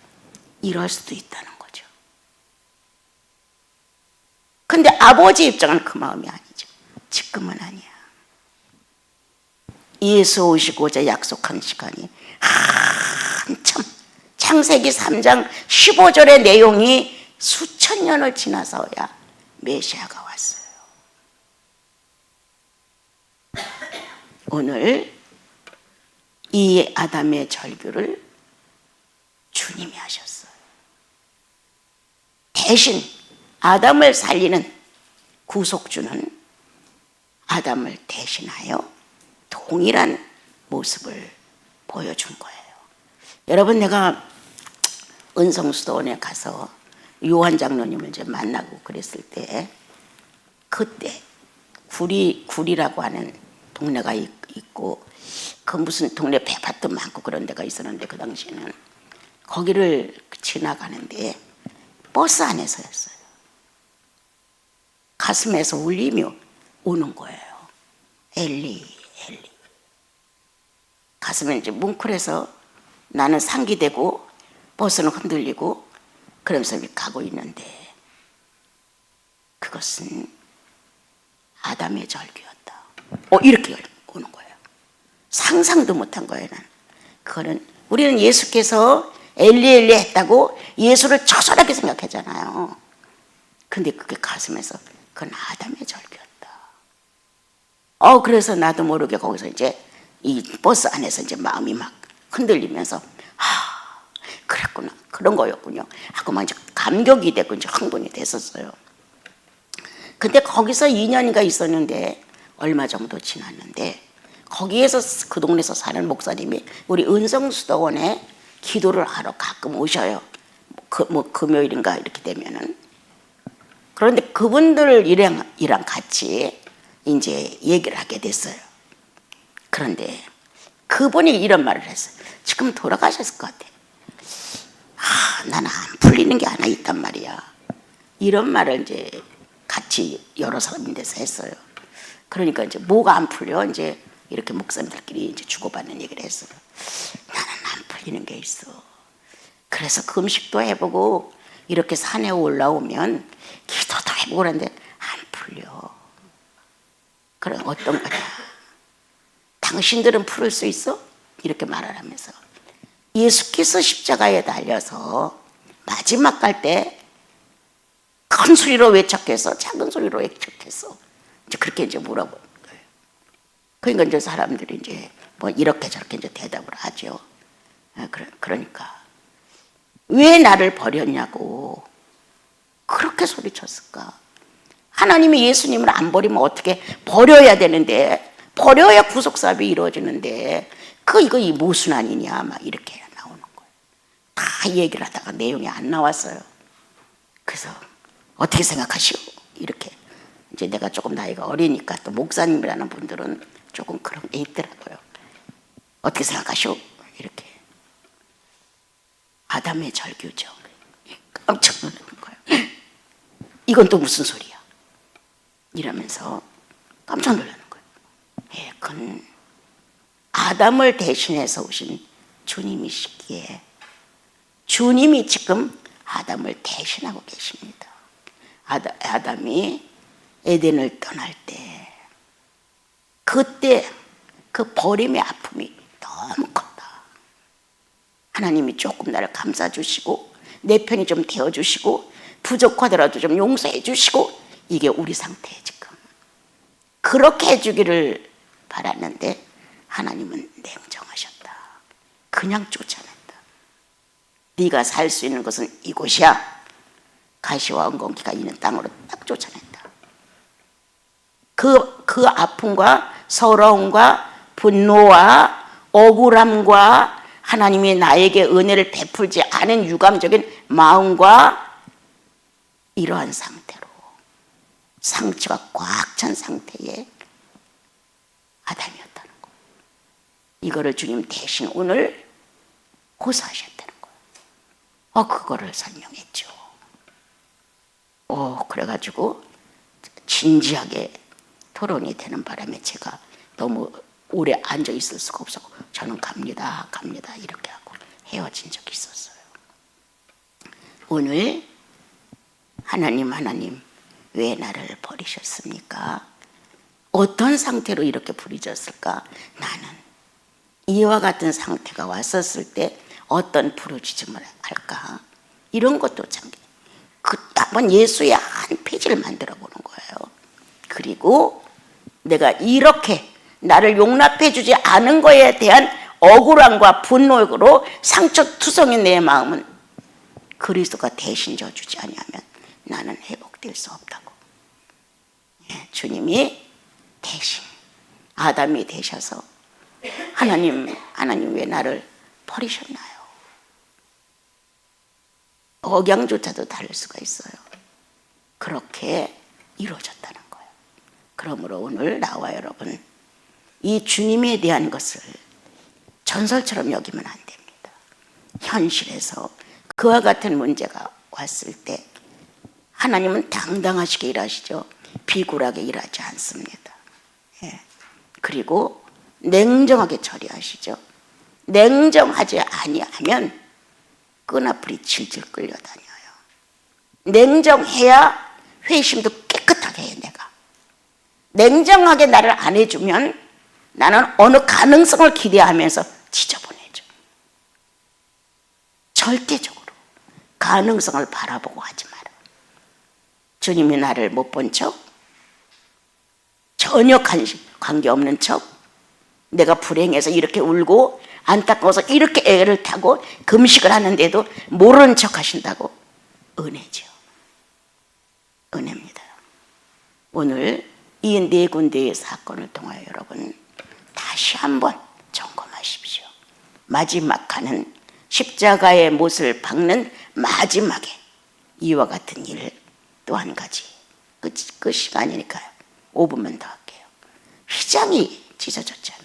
이럴 수도 있다는 거죠. 근데 아버지 입장은 그 마음이 아니죠. 지금은 아니야. 예수 오시고자 약속한 시간이 한참, 창세기 3장 15절의 내용이 수천 년을 지나서야 메시아가 왔어요. 오늘 이 아담의 절규를 주님이 하셨어요. 대신 아담을 살리는 구속주는 아담을 대신하여 동일한 모습을 보여준 거예요. 여러분, 내가 은성수도원에 가서 요한 장로님을 이제 만나고 그랬을 때 그때 구리라고 하는 동네가 있고 그 무슨 동네 폐밭도 많고 그런 데가 있었는데 그 당시에는 거기를 지나가는데 버스 안에서였어요. 가슴에서 울림이 오는 거예요. 엘리 엘리. 가슴에 이제 뭉클해서 나는 상기되고 버스는 흔들리고 그러면서 가고 있는데 그것은 아담의 절규였다. 이렇게 오는 거예요. 상상도 못한 거예요. 그거는 우리는 예수께서 엘리 엘리 했다고 예수를 처절하게 생각하잖아요. 근데 그게 가슴에서 그건 아담의 절규였다. 그래서 나도 모르게 거기서 이제 이 버스 안에서 이제 마음이 막 흔들리면서 그랬구나, 그런 거였군요 하고 막 이제 감격이 되고 이제 흥분이 됐었어요. 근데 거기서 2년인가 있었는데 얼마 정도 지났는데 거기에서 그 동네에서 사는 목사님이 우리 은성수도원에 기도를 하러 가끔 오셔요. 금요일인가 이렇게 되면은. 그런데 그분들이랑 같이 이제 얘기를 하게 됐어요. 그런데 그분이 이런 말을 했어요. 지금 돌아가셨을 것 같아. 나는 안 풀리는 게 하나 있단 말이야. 이런 말을 이제 같이 여러 사람인데서 했어요. 그러니까 이제 뭐가 안 풀려? 이제 이렇게 목사님들끼리 이제 주고받는 얘기를 했어요. 나는 안 풀리는 게 있어. 그래서 금식도 해보고 이렇게 산에 올라오면 기도도 해보고 그러는데 안 풀려. 그럼 어떤 거냐? 당신들은 풀을 수 있어? 이렇게 말을 하면서 예수께서 십자가에 달려서 마지막 갈 때 큰 소리로 외쳤겠어? 작은 소리로 외쳤겠어? 이제 그렇게 이제 물어보는 거예요. 그러니까 이제 사람들이 이제 뭐 이렇게 저렇게 이제 대답을 하죠. 그러니까 왜 나를 버렸냐고 그렇게 소리쳤을까? 하나님이 예수님을 안 버리면 어떻게 버려야 되는데, 버려야 구속사업이 이루어지는데 이거 이 모순아니냐 막 이렇게 나오는 거예요. 다 얘기를 하다가 내용이 안 나왔어요. 그래서 어떻게 생각하시오? 이렇게 이제 내가 조금 나이가 어리니까 또 목사님이라는 분들은 조금 그런 게 있더라고요. 어떻게 생각하시오? 이렇게 아담의 절규죠. 깜짝 놀라는 거예요. 이건 또 무슨 소리야? 이러면서 깜짝 놀라는 거예요. 예, 그건 아담을 대신해서 오신 주님이시기에 주님이 지금 아담을 대신하고 계십니다. 아담이 에덴을 떠날 때 그때 그 버림의 아픔이 너무 컸다. 하나님이 조금 나를 감싸주시고 내 편이 좀 되어주시고 부족하더라도 좀 용서해 주시고 이게 우리 상태에 지금 그렇게 해주기를 바랐는데 하나님은 냉정하셨다. 그냥 쫓아냈다. 네가 살 수 있는 것은 이곳이야. 가시와 엉겅퀴가 있는 땅으로 딱 쫓아낸다. 그 아픔과 서러움과 분노와 억울함과 하나님이 나에게 은혜를 베풀지 않은 유감적인 마음과 이러한 상태로 상처가 꽉 찬 상태의 아담이었다는 거예요. 이거를 주님 대신 오늘 호소하셨다는 거예요. 그거를 설명했죠. 그래가지고 진지하게 토론이 되는 바람에 제가 너무 오래 앉아 있을 수가 없어. 저는 갑니다 이렇게 하고 헤어진 적이 있었어요. 오늘 하나님 왜 나를 버리셨습니까? 어떤 상태로 이렇게 부르셨을까? 나는 이와 같은 상태가 왔었을 때 어떤 부르짖음을 할까? 이런 것도 참 한번 예수의 한 페이지를 만들어 보는 거예요. 그리고 내가 이렇게 나를 용납해 주지 않은 거에 대한 억울함과 분노로 상처투성인 내 마음은 그리스도가 대신 져주지 아니하면 나는 회복될 수 없다고. 주님이 대신 아담이 되셔서 하나님 왜 나를 버리셨나요? 억양조차도 다를 수가 있어요. 그렇게 이루어졌다는 거예요. 그러므로 오늘 나와 여러분 이 주님에 대한 것을 전설처럼 여기면 안 됩니다. 현실에서 그와 같은 문제가 왔을 때 하나님은 당당하시게 일하시죠. 비굴하게 일하지 않습니다. 그리고 냉정하게 처리하시죠. 냉정하지 아니하면 끈앞풀이 질질 끌려다녀요. 냉정해야 회심도 깨끗하게 해. 내가 냉정하게 나를 안 해주면 나는 어느 가능성을 기대하면서 지저분해져. 절대적으로 가능성을 바라보고 하지 마라. 주님이 나를 못 본 척, 전혀 관계없는 척, 내가 불행해서 이렇게 울고 안타까워서 이렇게 애를 타고 금식을 하는데도 모르는 척 하신다고. 은혜죠. 은혜입니다. 오늘 이 네 군데의 사건을 통하여 여러분 다시 한번 점검하십시오. 마지막 가는 십자가의 못을 박는 마지막에 이와 같은 일 또 한 가지. 그 시간이니까요. 5분만 더 할게요. 휘장이 찢어졌잖아요.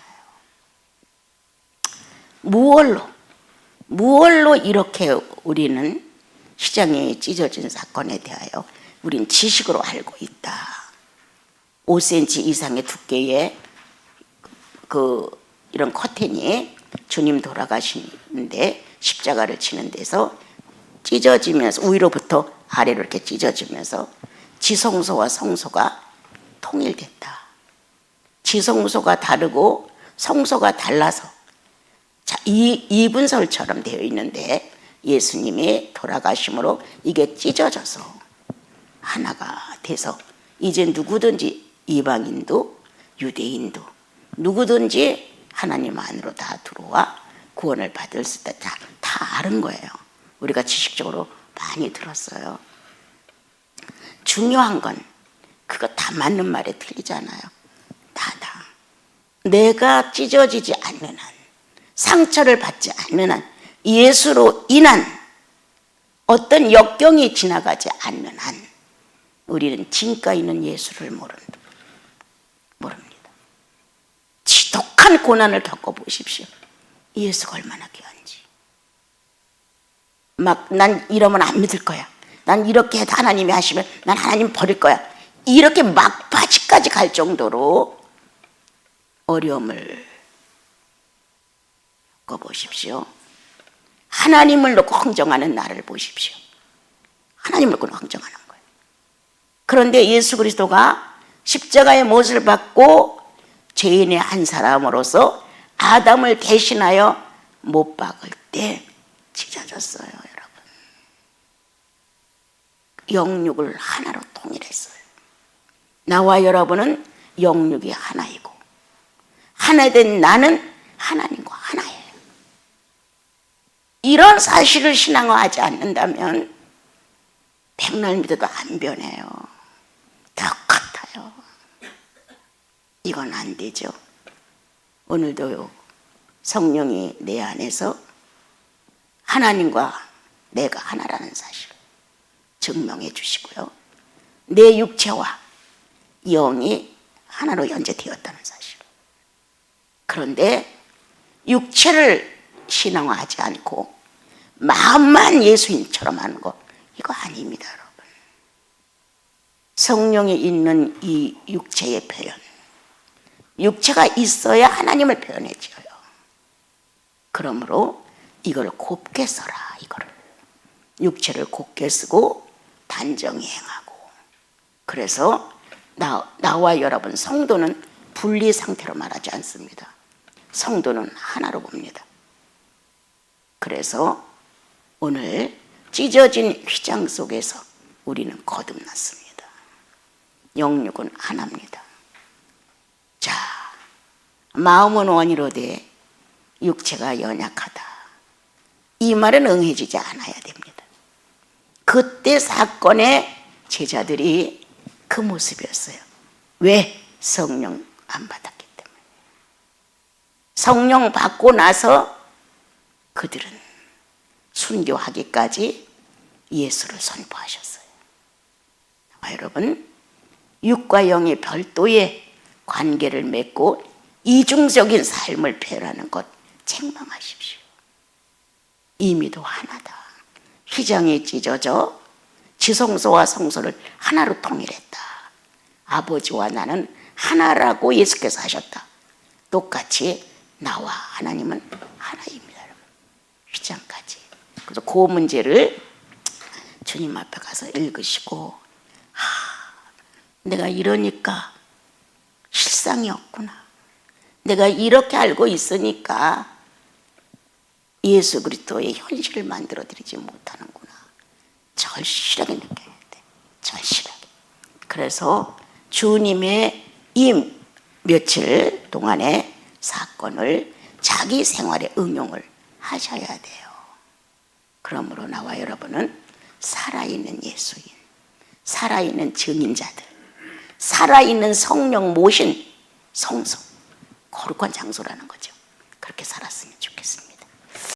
무얼로 이렇게 우리는 휘장이 찢어진 사건에 대하여 우린 지식으로 알고 있다. 5cm 이상의 두께의 이런 커튼이 주님 돌아가시는데 십자가를 치는 데서 찢어지면서 위로부터 아래로 이렇게 찢어지면서 지성소와 성소가 통일됐다. 지성소가 다르고 성소가 달라서 이분설처럼 되어 있는데 예수님의 돌아가심으로 이게 찢어져서 하나가 돼서 이제 누구든지 이방인도 유대인도 누구든지 하나님 안으로 다 들어와 구원을 받을 수 있다. 다 아는 거예요. 우리가 지식적으로 많이 들었어요. 중요한 건 그거 다 맞는 말에 틀리잖아요. 다. 내가 찢어지지 않는 한, 상처를 받지 않는 한, 예수로 인한 어떤 역경이 지나가지 않는 한 우리는 진가 있는 예수를 모릅니다. 지독한 고난을 겪어보십시오. 예수가 얼마나 귀한지. 막 난 이러면 안 믿을 거야. 난 이렇게 해도 하나님이 하시면 난 하나님 버릴 거야. 이렇게 막바지까지 갈 정도로 어려움을 겪어보십시오. 하나님을 놓고 흥정하는 나를 보십시오. 하나님을 놓고 흥정하는 거예요. 그런데 예수 그리스도가 십자가의 못을 받고 죄인의 한 사람으로서 아담을 대신하여 못 박을 때 찢어졌어요, 여러분. 영육을 하나로 통일했어요. 나와 여러분은 영육이 하나이고 하나 된 나는 하나님과 하나예요. 이런 사실을 신앙화하지 않는다면 백날 믿어도 안 변해요. 똑같아요. 이건 안 되죠. 오늘도 성령이 내 안에서 하나님과 내가 하나라는 사실을 증명해 주시고요. 내 육체와 영이 하나로 연재되었다는 사실. 그런데 육체를 신앙화하지 않고 마음만 예수님처럼 하는 거, 이거 아닙니다, 여러분. 성령이 있는 이 육체의 표현, 육체가 있어야 하나님을 표현해 줘요. 그러므로 이걸 곱게 써라, 이거를. 육체를 곱게 쓰고 단정히 행하고. 그래서 나와 여러분 성도는 분리 상태로 말하지 않습니다. 성도는 하나로 봅니다. 그래서 오늘 찢어진 휘장 속에서 우리는 거듭났습니다. 영육은 하나입니다. 자, 마음은 원이로되 육체가 연약하다. 이 말은 응해지지 않아야 됩니다. 그때 사건의 제자들이 그 모습이었어요. 왜? 성령 안 받았기 때문에. 성령 받고 나서 그들은 순교하기까지 예수를 선포하셨어요. 여러분, 육과 영의 별도의 관계를 맺고 이중적인 삶을 표현하는 것 책망하십시오. 이미도 하나다. 휘장이 찢어져 지성소와 성소를 하나로 통일했다. 아버지와 나는 하나라고 예수께서 하셨다. 똑같이 나와 하나님은 하나입니다, 여러분. 휘장까지. 그래서 그 문제를 주님 앞에 가서 읽으시고, 내가 이러니까 실상이 없구나. 내가 이렇게 알고 있으니까 예수 그리스도의 현실을 만들어 드리지 못하는구나. 절실하게 느껴야 돼. 절실하게. 그래서 주님의 이 며칠 동안의 사건을 자기 생활에 응용을 하셔야 돼요. 그러므로 나와 여러분은 살아있는 예수인, 살아있는 증인자들, 살아있는 성령 모신 성소, 거룩한 장소라는 거죠. 그렇게 살았습니다.